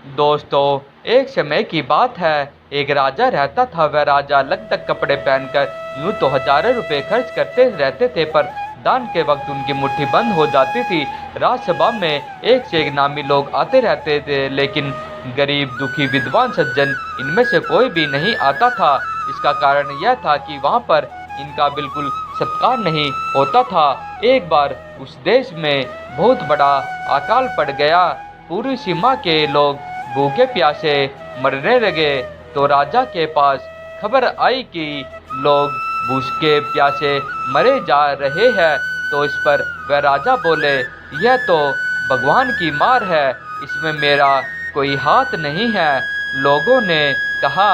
दोस्तों, एक समय की बात है। एक राजा रहता था। वह राजा अलग तक कपड़े पहनकर यूं तो हजारों रुपए खर्च करते रहते थे, पर दान के वक्त उनकी मुट्ठी बंद हो जाती थी। राज्यसभा में एक से एक नामी लोग आते रहते थे, लेकिन गरीब, दुखी, विद्वान, सज्जन, इनमें से कोई भी नहीं आता था। इसका कारण यह था कि वहां पर इनका बिल्कुल सत्कार नहीं होता था। एक बार उस देश में बहुत बड़ा अकाल पड़ गया। पूरी सीमा के लोग भूखे प्यासे मरने लगे। तो राजा के पास खबर आई कि लोग भूखे प्यासे मरे जा रहे हैं। तो इस पर वह राजा बोले, यह तो भगवान की मार है, इसमें मेरा कोई हाथ नहीं है। लोगों ने कहा,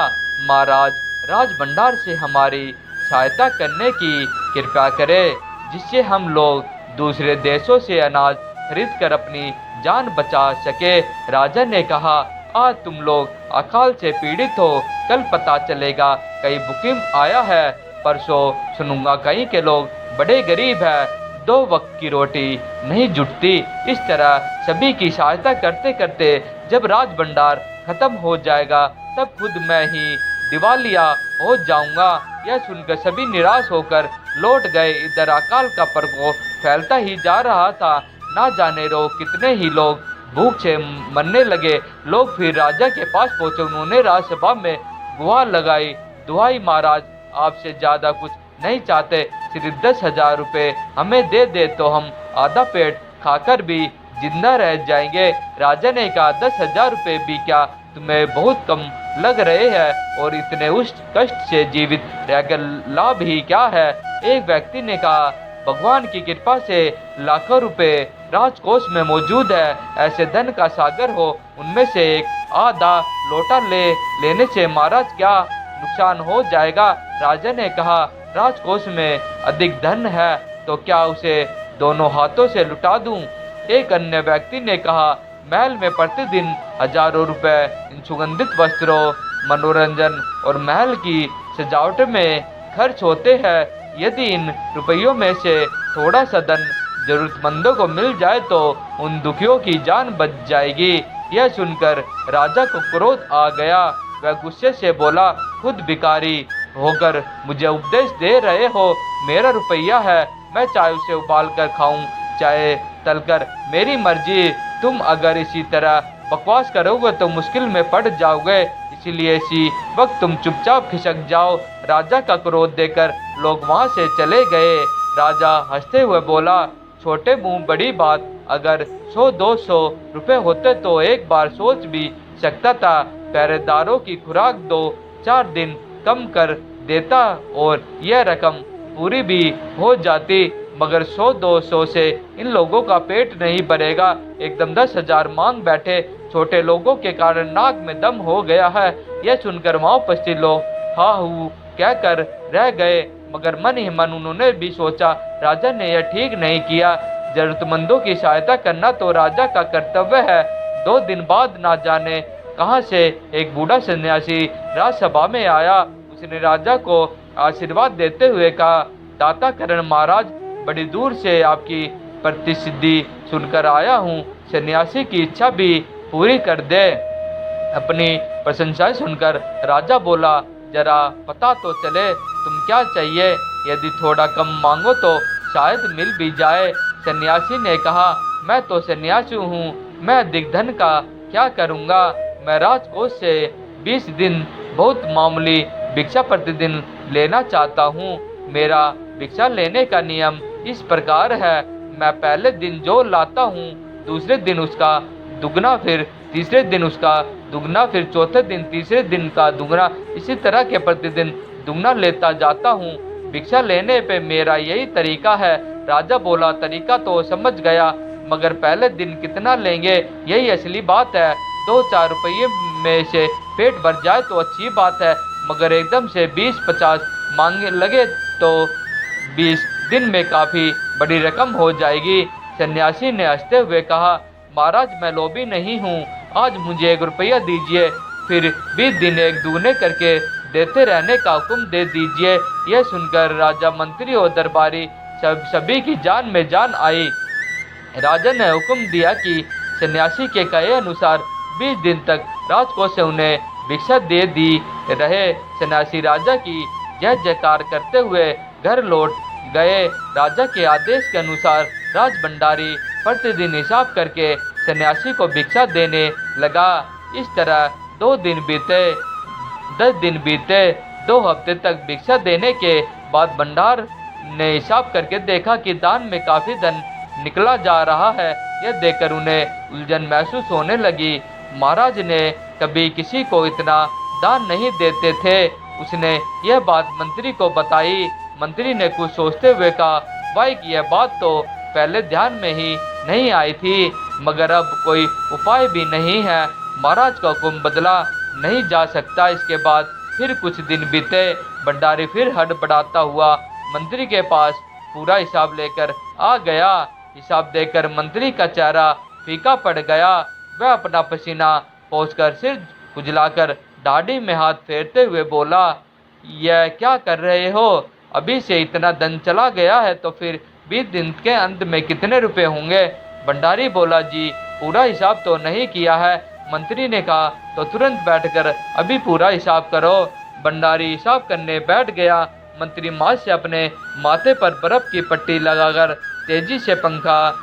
महाराज, राज भंडार से हमारी सहायता करने की कृपा करें, जिससे हम लोग दूसरे देशों से अनाज खरीद कर अपनी जान बचा सके। राजा ने कहा, आज तुम लोग अकाल से पीड़ित हो, कल पता चलेगा कहीं भूकंप आया है, परसों सुनूंगा कहीं के लोग बड़े गरीब हैं, दो वक्त की रोटी नहीं जुटती। इस तरह सभी की सहायता करते करते जब राज भंडार खत्म हो जाएगा, तब खुद मैं ही दिवालिया हो जाऊंगा। यह सुनकर सभी निराश होकर लौट गए। इधर अकाल का प्रकोप फैलता ही जा रहा था। ना जाने रोग कितने ही लोग भूख से मरने लगे। लोग फिर राजा के पास पहुंचे। उन्होंने राज्यसभा में गुहार लगाई, दुहाई, महाराज, आपसे ज्यादा कुछ नहीं चाहते, सिर्फ 10,000 रुपये हमें दे दे तो हम आधा पेट खाकर भी जिंदा रह जाएंगे। राजा ने कहा, 10,000 रुपये भी क्या तुम्हें बहुत कम लग रहे हैं, और इतने उस कष्ट से जीवित रहकर लाभ ही क्या है। एक व्यक्ति ने कहा, भगवान की कृपा से लाखों रुपए राजकोष में मौजूद है। ऐसे धन का सागर हो, उनमें से एक आधा लोटा लेने से महाराज क्या नुकसान हो जाएगा। राजा ने कहा, राजकोष में अधिक धन है तो क्या उसे दोनों हाथों से लुटा दूं। एक अन्य व्यक्ति ने कहा, महल में प्रतिदिन हजारों रुपए इन सुगंधित वस्त्रों, मनोरंजन और महल की सजावट में खर्च होते हैं। यदि इन रुपयों में से थोड़ा सा धन जरूरतमंदों को मिल जाए तो उन दुखियों की जान बच जाएगी। यह सुनकर राजा को क्रोध आ गया। वह गुस्से से बोला, खुद भिखारी होकर मुझे उपदेश दे रहे हो। मेरा रुपया है, मैं चाहे उसे उबाल कर खाऊं, चाहे तलकर, मेरी मर्जी। तुम अगर इसी तरह बकवास करोगे तो मुश्किल में पड़ जाओगे, इसलिए इसी वक्त तुम चुपचाप खिसक जाओ। राजा का क्रोध देखकर लोग वहां से चले गए। राजा हंसते हुए बोला, छोटे मुंह बड़ी बात, अगर 100-200 रुपए होते तो एक बार सोच भी सकता था। पहरेदारों की खुराक 2-4 दिन कम कर देता और यह रकम पूरी भी हो जाती, मगर 100-200 से इन लोगों का पेट नहीं भरेगा। एकदम 10,000 मांग बैठे। छोटे लोगों के कारण नाक में दम हो गया है। यह सुनकर वहां उपस्थित लोग हा हू कहकर रह गए, मगर मन ही मन उन्होंने भी सोचा, राजा ने यह ठीक नहीं किया। जरूरतमंदों की सहायता करना तो राजा का कर्तव्य है। 2 दिन बाद ना जाने कहां से एक बूढ़ा सन्यासी राजसभा में आया। उसने राजा को आशीर्वाद देते हुए कहा, दाता करण महाराज, बड़ी दूर से आपकी प्रतिसिद्धि सुनकर आया हूँ। सन्यासी की इच्छा भी पूरी कर दे। अपनी प्रशंसा सुनकर राजा बोला, जरा पता तो चले तुम क्या चाहिए, यदि थोड़ा कम मांगो तो शायद मिल भी जाए। सन्यासी ने कहा, मैं तो सन्यासी हूँ, मैं अधिक धन का क्या करूँगा। मैं राजकोष से 20 दिन बहुत मामूली भिक्षा प्रतिदिन लेना चाहता हूँ। मेरा भिक्षा लेने का नियम इस प्रकार है, मैं पहले दिन जो लाता हूँ, दूसरे दिन उसका दुगना, फिर तीसरे दिन उसका दुगना, फिर चौथे दिन तीसरे दिन का दुगना, इसी तरह के प्रतिदिन दुगना लेता जाता हूँ। भिक्षा लेने पे मेरा यही तरीका है। राजा बोला, तरीका तो समझ गया, मगर पहले दिन कितना लेंगे, यही असली बात है। 2-4 रुपये में से पेट भर जाए तो अच्छी बात है, मगर एकदम से 20-50 मांगने लगे तो 20 दिन में काफी बड़ी रकम हो जाएगी। सन्यासी ने हंसते हुए कहा, महाराज, मैं लोभी नहीं हूँ, आज मुझे 1 रुपया दीजिए, फिर 20 दिन एक दुगने करके देते रहने का हुक्म दे दीजिए। यह सुनकर राजा, मंत्री और दरबारी सभी की जान में जान आई। राजा ने हुक्म दिया कि सन्यासी के कहे अनुसार 20 दिन तक राजकोष से उन्हें भिक्षा दे दी रहे। सन्यासी राजा की जय जयकार करते हुए घर लौट गए। राजा के आदेश के अनुसार राज भंडारी प्रतिदिन हिसाब करके सन्यासी को भिक्षा देने लगा। इस तरह 2 दिन बीते, 10 दिन बीते, 2 हफ्ते तक भिक्षा देने के बाद भंडार ने हिसाब करके देखा कि दान में काफी धन निकला जा रहा है। यह देखकर उन्हें उलझन महसूस होने लगी। महाराज ने कभी किसी को इतना दान नहीं देते थे। उसने यह बात मंत्री को बताई। मंत्री ने कुछ सोचते हुए कहा, भाई की यह बात तो पहले ध्यान में ही नहीं आई थी, मगर अब कोई उपाय भी नहीं है। महाराज का हुक्म बदला नहीं जा सकता। इसके बाद फिर कुछ दिन बीते। भंडारी फिर हड़बड़ाता हुआ मंत्री के पास पूरा हिसाब लेकर आ गया। हिसाब देखकर मंत्री का चेहरा फीका पड़ गया। वह अपना पसीना पोंछकर सिर खुजलाकर दाढ़ी में हाथ फेरते हुए बोला, यह क्या कर रहे हो? अभी से इतना धन चला गया है तो फिर 20 दिन के अंत में कितने रुपए होंगे? भंडारी बोला, जी पूरा हिसाब तो नहीं किया है। मंत्री ने कहा, तो तुरंत बैठकर अभी पूरा हिसाब करो। भंडारी हिसाब करने बैठ गया। मंत्री माँ से अपने माथे पर बर्फ की पट्टी लगाकर तेजी से पंखा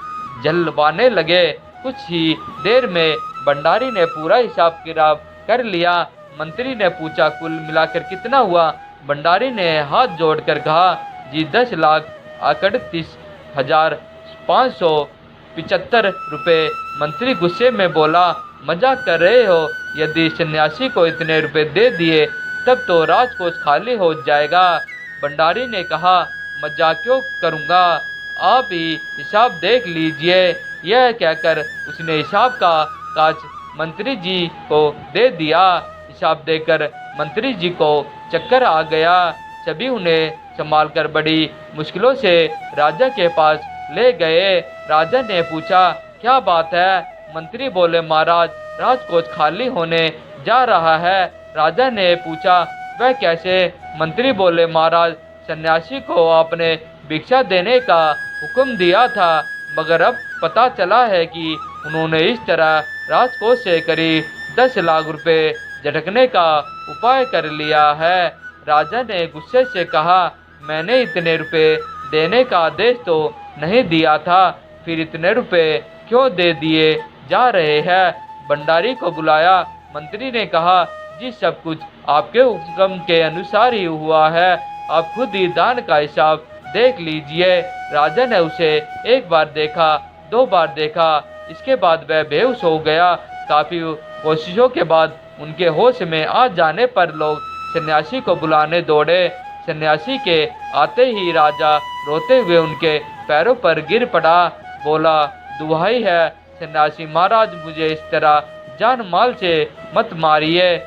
जलवाने लगे। कुछ ही देर में भंडारी ने पूरा हिसाब किताब कर लिया। मंत्री ने पूछा, कुल मिलाकर कितना हुआ? भंडारी ने हाथ जोड़कर कहा, जी 10,38,575 रुपये। मंत्री गुस्से में बोला, मजाक कर रहे हो? यदि सन्यासी को इतने रुपए दे दिए तब तो राजकोष खाली हो जाएगा। भंडारी ने कहा, मजाक क्यों करूँगा, आप ही हिसाब देख लीजिए। यह कहकर उसने हिसाब का काज मंत्री जी को दे दिया। हिसाब देकर मंत्री जी को चक्कर आ गया। सभी उन्हें संभालकर बड़ी मुश्किलों से राजा के पास ले गए। राजा ने पूछा, क्या बात है? मंत्री बोले, महाराज राजकोष खाली होने जा रहा है। राजा ने पूछा, वह कैसे? मंत्री बोले, महाराज सन्यासी को आपने भिक्षा देने का हुक्म दिया था, मगर अब पता चला है कि उन्होंने इस तरह राजकोष से करीब 10 लाख रुपए झटकने का उपाय कर लिया है। राजा ने गुस्से से कहा, मैंने इतने रुपए देने का आदेश तो नहीं दिया था, फिर इतने रुपए क्यों दे दिए जा रहे हैं? भंडारी को बुलाया। मंत्री ने कहा, जी सब कुछ आपके हुक्म के अनुसार ही हुआ है, आप खुद ही दान का हिसाब देख लीजिए। राजा ने उसे एक बार देखा, 2 बार देखा, इसके बाद वह बेहोश हो गया। काफी कोशिशों के बाद उनके होश में आ जाने पर लोग सन्यासी को बुलाने दौड़े। सन्यासी के आते ही राजा रोते हुए उनके पैरों पर गिर पड़ा। बोला, दुहाई है सन्यासी महाराज, मुझे इस तरह जान माल से मत मारिए।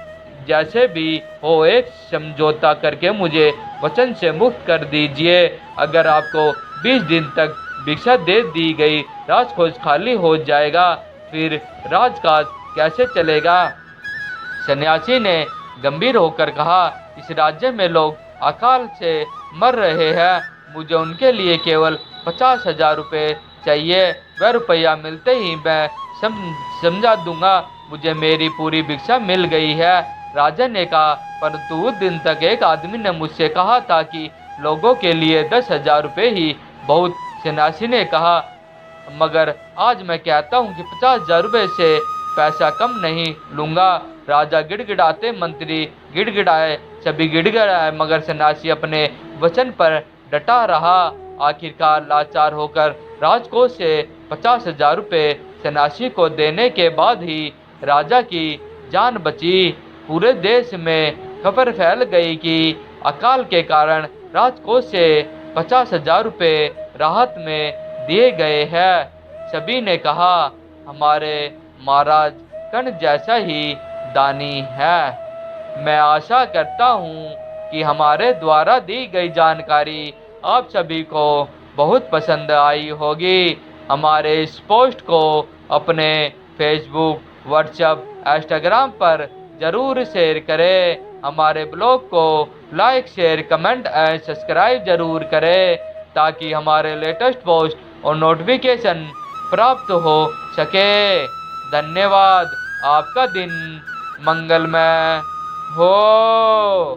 जैसे भी हो एक समझौता करके मुझे वचन से मुक्त कर दीजिए। अगर आपको 20 दिन तक भिक्षा दे दी गई राजकोष खाली हो जाएगा, फिर राजकाज कैसे चलेगा? सन्यासी ने गंभीर होकर कहा, इस राज्य में लोग अकाल से मर रहे हैं, मुझे उनके लिए केवल 50,000 रुपये चाहिए। वह रुपया मिलते ही मैं समझा दूंगा मुझे मेरी पूरी भिक्षा मिल गई है। राजा ने कहा, परंतु उस दिन तक एक आदमी ने मुझसे कहा था कि लोगों के लिए 10,000 रुपये ही बहुत। सन्यासी ने कहा, मगर आज मैं कहता हूँ कि 50,000 रुपये से पैसा कम नहीं लूँगा। राजा गिड़गिड़ाते, मंत्री गिड़गिड़ाए, सभी गिड़गिड़ाए, मगर सन्यासी अपने वचन पर डटा रहा। आखिरकार लाचार होकर राजकोष से 50,000 रुपये सन्यासी को देने के बाद ही राजा की जान बची। पूरे देश में खबर फैल गई कि अकाल के कारण राजकोष से 50,000 रुपये राहत में दिए गए हैं। सभी ने कहा, हमारे महाराज कर्ण जैसा ही दानी है। मैं आशा करता हूँ कि हमारे द्वारा दी गई जानकारी आप सभी को बहुत पसंद आई होगी। हमारे इस पोस्ट को अपने फेसबुक, व्हाट्सएप, इंस्टाग्राम पर ज़रूर शेयर करें। हमारे ब्लॉग को like, share, comment and subscribe ज़रूर करें ताकि हमारे लेटेस्ट पोस्ट और नोटिफिकेशन प्राप्त हो सके। धन्यवाद। आपका दिन मंगलमय हो।